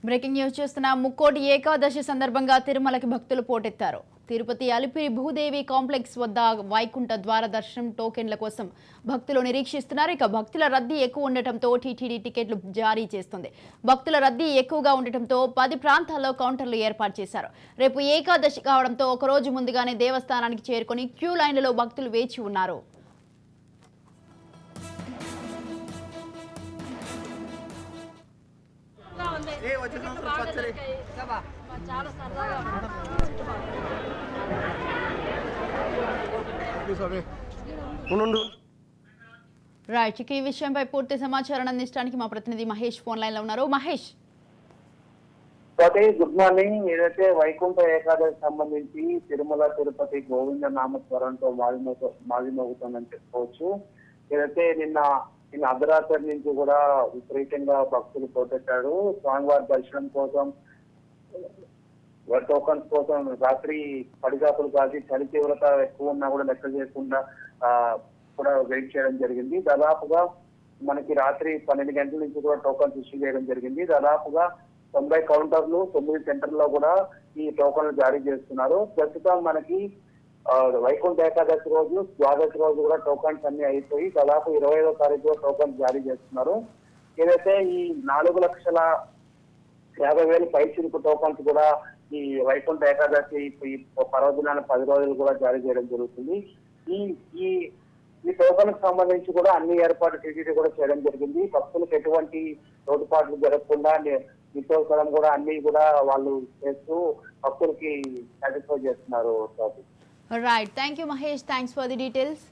Breaking news చూస్తున్న ముక్కోటి ఏకాదశి సందర్భంగా తిరుమలకి భక్తులు పోటెత్తారు. తిరుపతి అలిపిరి భూదేవి కాంప్లెక్స్ వద్ద వైకుంఠ ద్వార దర్శనం టోకెన్ల కోసం భక్తులు నిరీక్షిస్తున్నారు. ఇక భక్తుల రద్దీ ఎక్కువ ఉండటంతో టీటీడీ టికెట్లు జారీ చేస్తుంది. భక్తుల రద్దీ ఎక్కువగా ఉండటంతో 10 ప్రాంతాల్లో కౌంటర్లు ఏర్పాటు చేశారు. రేపు ఏకాదశి కావడంతో ఒకరోజు ముందుగానే దేవస్థానానికి చేరుకొని క్యూ లైన్లలో భక్తులు వేచి ఉన్నారు. రైట్, ఈ విషయంపై పూర్తి సమాచారం అందించడానికి మా ప్రతినిధి మహేష్ ఫోన్ లైన్ లో ఉన్నారు. Mahesh, good morning. ఏదైతే వైకుంఠ ఏకాదశి సంబంధించి తిరుమల తిరుపతి గోవింద నామస్వరంతో మాగిమోగుతుందని చెప్పుకోవచ్చు. ఏదైతే నిన్న అర్ధరాత్రి నుంచి కూడా విపరీతంగా భక్తులు పోటెత్తాడు. స్వామివారి దర్శనం కోసం టోకన్స్ కోసం రాత్రి పడిగాపులు కాసి చలి తీవ్రత ఎక్కువ ఉన్నా కూడా లెక్క చేయకుండా కూడా వెయిట్ చేయడం జరిగింది. దాదాపుగా మనకి రాత్రి 12 గంటల నుంచి కూడా టోకన్స్ ఇష్యూ చేయడం జరిగింది. దాదాపుగా 90 కౌంటర్లు 9 సెంటర్లో కూడా ఈ టోకన్లు జారీ చేస్తున్నారు. ప్రస్తుతం మనకి వైకుంఠ ఏకాదశి రోజు, ద్వాదశి రోజు కూడా టోకన్స్ అన్ని అయిపోయి దాదాపు 25వ తారీఖు టోకన్స్ జారీ చేస్తున్నారు. ఏదైతే ఈ 4,50,000 పైచిలుకు టోకన్స్ కూడా ఈ వైకుంఠ ఏకాదశి ఈ పర్వదినాల 10 రోజులు కూడా జారీ చేయడం జరుగుతుంది. ఈ ఈ టోకన్ కు సంబంధించి కూడా అన్ని ఏర్పాట్లు టీటీడీ కూడా చేయడం జరిగింది. భక్తులకు ఎటువంటి లోటుపాట్లు జరగకుండా నిత్యవసరం కూడా అన్ని కూడా వాళ్ళు చేస్తూ భక్తులకి సాటిస్ఫై చేస్తున్నారు. Right, thank you Mahesh, thanks for the details.